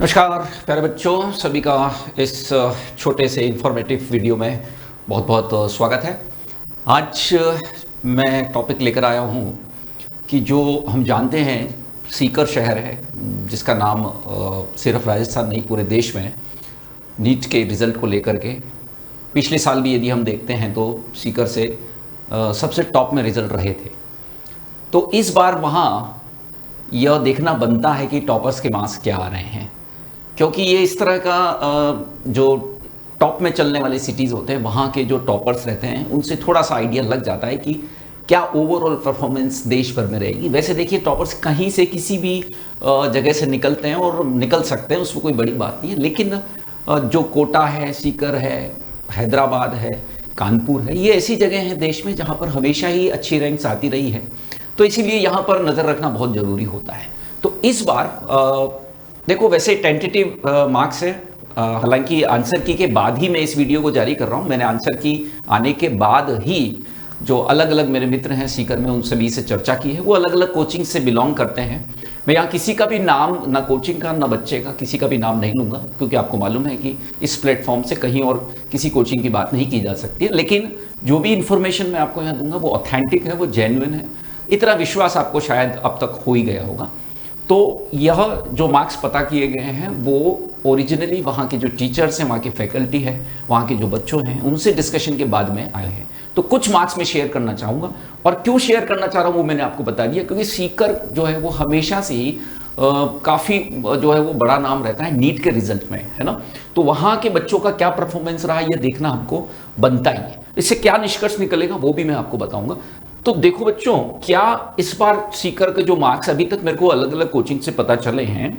नमस्कार प्यारे बच्चों, सभी का इस छोटे से इंफॉर्मेटिव वीडियो में बहुत बहुत स्वागत है। आज मैं टॉपिक लेकर आया हूँ कि जो हम जानते हैं सीकर शहर है, जिसका नाम सिर्फ राजस्थान नहीं पूरे देश में नीट के रिज़ल्ट को लेकर के पिछले साल भी यदि हम देखते हैं तो सीकर से सबसे टॉप में रिज़ल्ट रहे थे। तो इस बार वहाँ यह देखना बनता है कि टॉपर्स के मार्क्स क्या आ रहे हैं, क्योंकि ये इस तरह का जो टॉप में चलने वाले सिटीज़ होते हैं वहाँ के जो टॉपर्स रहते हैं उनसे थोड़ा सा आइडिया लग जाता है कि क्या ओवरऑल परफॉर्मेंस देश भर में रहेगी। वैसे देखिए, टॉपर्स कहीं से किसी भी जगह से निकलते हैं और निकल सकते हैं, उसमें कोई बड़ी बात नहीं है। लेकिन जो कोटा है, सीकर है, हैदराबाद है, कानपुर है, ये ऐसी जगह हैं देश में जहाँ पर हमेशा ही अच्छी रैंक्स आती रही है, तो इसीलिए यहाँ पर नज़र रखना बहुत ज़रूरी होता है। तो इस बार देखो, वैसे टेंटेटिव मार्क्स है, हालांकि आंसर की के बाद ही मैं इस वीडियो को जारी कर रहा हूँ। मैंने आंसर की आने के बाद ही जो अलग अलग मेरे मित्र हैं सीकर में, उन सभी से चर्चा की है। वो अलग अलग कोचिंग से बिलोंग करते हैं। मैं यहाँ किसी का भी नाम, ना कोचिंग का ना बच्चे का, किसी का भी नाम नहीं लूँगा, क्योंकि आपको मालूम है कि इस प्लेटफॉर्म से कहीं और किसी कोचिंग की बात नहीं की जा सकती है। लेकिन जो भी इन्फॉर्मेशन मैं आपको यहाँ दूंगा वो ऑथेंटिक है, वो जेन्युइन है। इतना विश्वास आपको शायद अब तक हो ही गया होगा। तो यह जो मार्क्स पता किए गए हैं वो ओरिजिनली वहाँ के जो टीचर्स हैं, वहाँ की फैकल्टी है, वहाँ के जो बच्चों हैं, उनसे डिस्कशन के बाद में आए हैं। तो कुछ मार्क्स मैं शेयर करना चाहूँगा, और क्यों शेयर करना चाह रहा हूँ वो मैंने आपको बता दिया, क्योंकि सीकर जो है वो हमेशा से ही काफ़ी जो है वो बड़ा नाम रहता है नीट के रिजल्ट में, है ना। तो वहाँ के बच्चों का क्या परफॉर्मेंस रहा ये देखना हमको बनता ही है। इससे क्या निष्कर्ष निकलेगा वो भी मैं आपको बताऊँगा। तो देखो बच्चों, क्या इस बार सीकर के जो मार्क्स अभी तक मेरे को अलग अलग कोचिंग से पता चले हैं,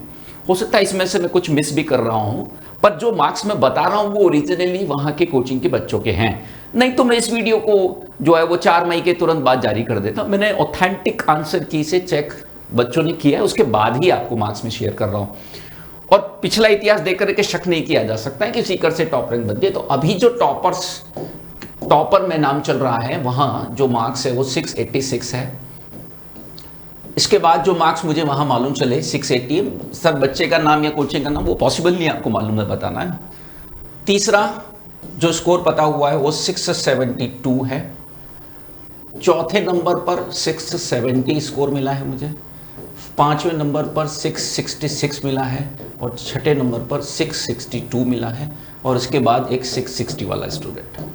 हो सकता है इसमें से मैं कुछ मिस भी कर रहा हूं, पर जो मार्क्स मैं बता रहा हूं वो ओरिजिनली वहां के कोचिंग के बच्चों के हैं। नहीं तो मैं इस वीडियो को जो है वो 4 मई के तुरंत बाद जारी कर देता। मैंने ऑथेंटिक आंसर की से चेक बच्चों ने किया है, उसके बाद ही आपको मार्क्स में शेयर कर रहा हूं। और पिछला इतिहास देख करके शक नहीं किया जा सकता है कि सीकर से टॉप रैंक बनती है। तो अभी जो टॉपर में नाम चल रहा है, वहां जो मार्क्स है वो 686 है। इसके बाद जो मार्क्स मुझे वहां मालूम चले 680 है। सर बच्चे का नाम या कोचिंग का नाम वो पॉसिबल नहीं आपको मालूम है, बताना है। तीसरा जो स्कोर पता हुआ है वो 672 है। चौथे नंबर पर 670 स्कोर मिला है मुझे। 5वें नंबर पर 666 मिला है, और 6ठे नंबर पर 662 मिला है, और इसके बाद एक 660 वाला स्टूडेंट है।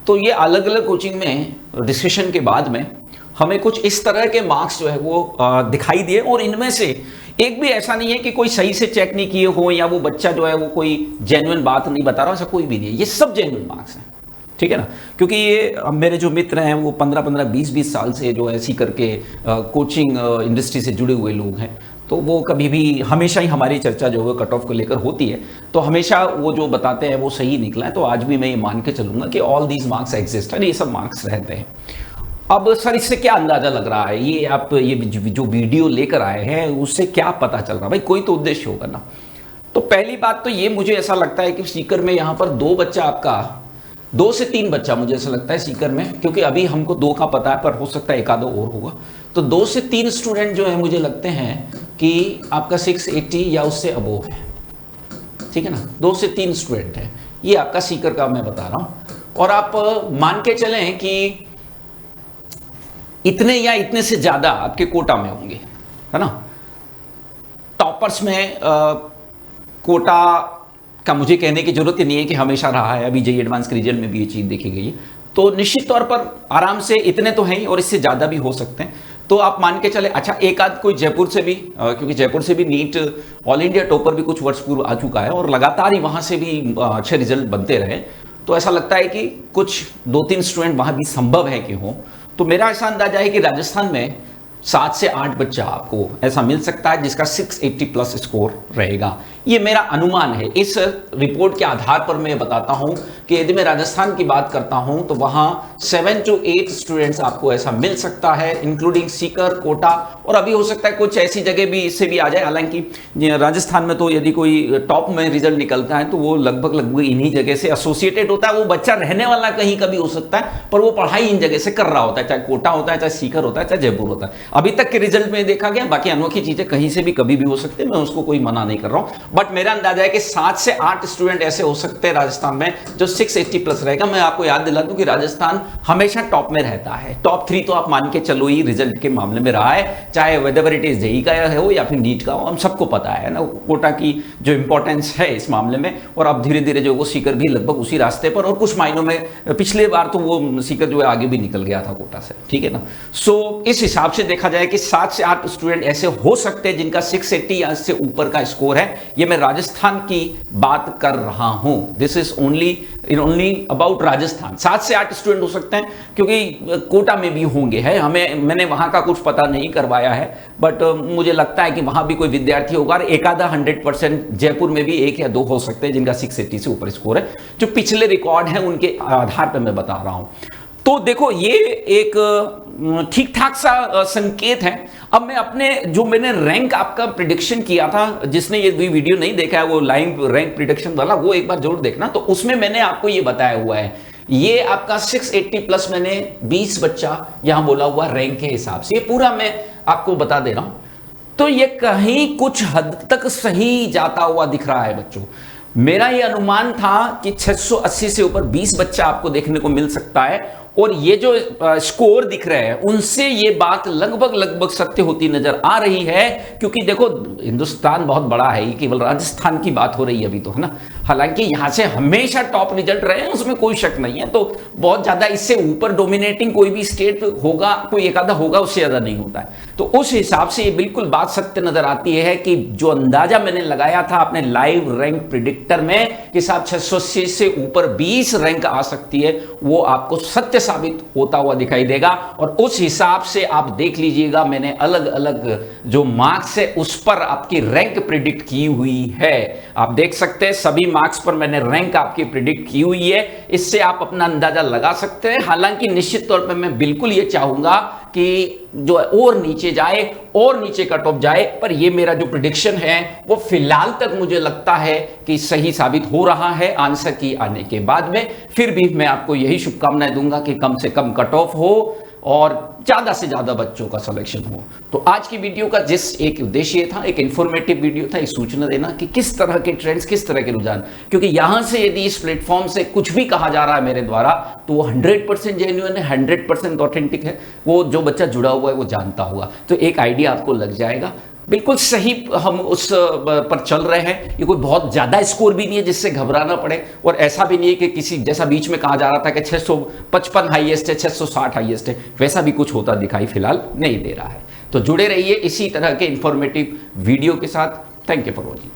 तो ये अलग अलग कोचिंग में डिस्कशन के बाद में हमें कुछ इस तरह के मार्क्स जो है वो दिखाई दिए, और इनमें से एक भी ऐसा नहीं है कि कोई सही से चेक नहीं किए हो, या वो बच्चा जो है वो कोई जेन्युइन बात नहीं बता रहा, ऐसा कोई भी नहीं है। ये सब जेन्युइन मार्क्स हैं, ठीक है ना। क्योंकि ये मेरे जो मित्र हैं वो 15-15, 20-20 साल से जो ऐसी करके कोचिंग इंडस्ट्री से जुड़े हुए लोग हैं। तो वो कभी भी हमेशा ही हमारी चर्चा जो है कट ऑफ को लेकर होती है, तो हमेशा वो जो बताते हैं वो सही निकला है। तो आज भी मैं ये मान के चलूँगा कि ऑल दीज मार्क्स एग्जिस्ट है, ये सब मार्क्स रहते हैं। अब सर इससे क्या अंदाज़ा लग रहा है, ये आप ये जो वीडियो लेकर आए हैं उससे क्या पता चल रहा है? भाई कोई तो उद्देश्य होगा ना। तो पहली बात तो ये मुझे ऐसा लगता है कि सीकर में यहाँ पर 2 से 3 बच्चा मुझे ऐसा लगता है सीकर में, क्योंकि अभी हमको 2 का पता है, पर हो सकता है 1-2 और होगा। तो 2 से 3 स्टूडेंट जो है मुझे लगते हैं कि आपका 680 या उससे अबोव है, ठीक है ना। 2 से 3 स्टूडेंट है, ये आपका सीकर का मैं बता रहा हूं। और आप मान के चलें कि इतने या इतने से ज्यादा आपके कोटा में होंगे, है ना। टॉपर्स में कोटा का मुझे कहने की जरूरत ही नहीं है कि हमेशा रहा है, अभी जेईई एडवांस के रिजल्ट में भी ये चीज देखी गई है। तो निश्चित तौर पर आराम से इतने तो हैं ही, और इससे ज्यादा भी हो सकते हैं। तो आप मान के चले, अच्छा एक आध कोई जयपुर से भी, क्योंकि जयपुर से भी नीट ऑल इंडिया टॉपर भी कुछ वर्ष पूर्व आ चुका है, और लगातार ही वहां से भी अच्छे रिजल्ट बनते रहे। तो ऐसा लगता है कि कुछ 2-3 स्टूडेंट वहां भी संभव है कि हो। तो मेरा ऐसा अंदाजा है कि राजस्थान में 7 से 8 बच्चा आपको ऐसा मिल सकता है जिसका 680 प्लस स्कोर रहेगा। ये मेरा अनुमान है। इस रिपोर्ट के आधार पर मैं बताता हूं कि यदि मैं राजस्थान की बात करता हूं तो वहां 7 to 8 स्टूडेंट्स आपको ऐसा मिल सकता है, इंक्लूडिंग सीकर, कोटा, और अभी हो सकता है कुछ ऐसी जगह भी इससे भी आ जाए। हालांकि राजस्थान में तो यदि कोई टॉप में रिजल्ट निकलता है तो वो लगभग इन्हीं जगह से एसोसिएटेड होता है। वो बच्चा रहने वाला कहीं का भी हो सकता है, पर वो पढ़ाई इन जगह से कर रहा होता है, चाहे कोटा होता है, चाहे सीकर होता है, चाहे जयपुर होता है। अभी तक के रिजल्ट में देखा गया, बाकी अनोखी चीजें कहीं से भी कभी भी हो सकती है, मैं उसको कोई मना नहीं कर रहा हूं। बट मेरा अंदाजा है कि 7 से 8 स्टूडेंट ऐसे हो सकते हैं राजस्थान में जो 680 प्लस रहेगा। मैं आपको याद दिला दूं कि राजस्थान हमेशा टॉप में रहता है। टॉप 3 तो आप मान के चलो ही रिजल्ट के मामले में रहा है, चाहे वेदर इट इज जेईई का हो या फिर नीट का हो, हम सबको पता है ना कोटा की जो इंपॉर्टेंस है इस मामले में। और अब धीरे धीरे जो वो सीकर भी लगभग उसी रास्ते पर, और कुछ मायनों में पिछले बार तो वो सीकर जो है आगे भी निकल गया था कोटा से, ठीक है ना। सो इस हिसाब से देखा जाए कि 7 से 8 स्टूडेंट ऐसे हो सकते हैं जिनका 680 या इससे ऊपर का स्कोर है। ये मैं राजस्थान की बात कर रहा हूं, this is only about Rajasthan. 7 से 8 स्टूडेंट हो सकते हैं, क्योंकि कोटा में भी होंगे, है मैंने वहां का कुछ पता नहीं करवाया है, बट मुझे लगता है कि वहां भी कोई विद्यार्थी होगा। एक आधा 100% जयपुर में भी 1 या 2 हो सकते हैं जिनका 680 से ऊपर स्कोर है, जो पिछले रिकॉर्ड है उनके आधार पर मैं बता रहा हूं। तो देखो ये एक ठीक ठाक सा संकेत है। अब मैं अपने जो मैंने रैंक आपका प्रिडिक्शन किया था, जिसने ये वीडियो नहीं देखा है वो लाइव रैंक प्रिडिक्शन वाला, वो एक बार जरूर देखना। तो उसमें मैंने आपको ये बताया हुआ है, ये आपका 680 प्लस मैंने 20 बच्चा यहां बोला हुआ रैंक के हिसाब से, ये पूरा मैं आपको बता दे रहा हूं। तो ये कहीं कुछ हद तक सही जाता हुआ दिख रहा है बच्चों। मेरा ये अनुमान था कि 680 से ऊपर 20 बच्चा आपको देखने को मिल सकता है, और ये जो स्कोर दिख रहे हैं उनसे ये बात लगभग सत्य होती नजर आ रही है। क्योंकि देखो हिंदुस्तान बहुत बड़ा है, केवल राजस्थान की बात हो रही है अभी तो, है ना। हालांकि यहां से हमेशा टॉप रिजल्ट रहे हैं, उसमें कोई शक नहीं है। तो बहुत ज्यादा इससे ऊपर डोमिनेटिंग कोई भी स्टेट होगा, कोई एक आधा होगा, उससे ज्यादा नहीं होता है। तो उस हिसाब से ये बिल्कुल बात सत्य नजर आती है कि जो अंदाजा मैंने लगाया था अपने लाइव रैंक प्रिडिक्टर में कि साहब 680 से ऊपर 20 रैंक आ सकती है, वो आपको सत्य साबित होता हुआ दिखाई देगा। और उस हिसाब से आप देख लीजिएगा, मैंने अलग अलग जो मार्क्स है उस पर आपकी रैंक प्रिडिक्ट की हुई है। आप देख सकते हैं सभी मार्क्स पर मैंने रैंक आपकी प्रिडिक्ट की हुई है। इससे आप अपना अंदाजा लगा सकते हैं। हालांकि निश्चित तौर पर मैं बिल्कुल ये चाहूंगा कि जो और नीचे जाए और नीचे कट ऑफ जाए, पर ये मेरा जो प्रिडिक्शन है वो फिलहाल तक मुझे लगता है कि सही साबित हो रहा है आंसर की आने के बाद में। फिर भी मैं आपको यही शुभकामनाएं दूंगा कि कम से कम कट ऑफ हो और ज्यादा से ज्यादा बच्चों का सिलेक्शन हो। तो आज की वीडियो का जिस एक उद्देश्य था, एक इंफॉर्मेटिव वीडियो था, एक सूचना देना कि किस तरह के ट्रेंड्स, किस तरह के रुझान, क्योंकि यहां से यदि इस प्लेटफॉर्म से कुछ भी कहा जा रहा है मेरे द्वारा तो वो 100% जेन्युइन है, 100% ऑथेंटिक है। वो जो बच्चा जुड़ा हुआ है वो जानता हुआ, तो एक आइडिया आपको लग जाएगा। बिल्कुल सही हम उस पर चल रहे हैं। ये कोई बहुत ज्यादा स्कोर भी नहीं है जिससे घबराना पड़े, और ऐसा भी नहीं है कि किसी जैसा बीच में कहा जा रहा था कि 655 हाईएस्ट है, 660 हाईएस्ट है, वैसा भी कुछ होता दिखाई फिलहाल नहीं दे रहा है। तो जुड़े रहिए इसी तरह के इंफॉर्मेटिव वीडियो के साथ। Thank you for watching.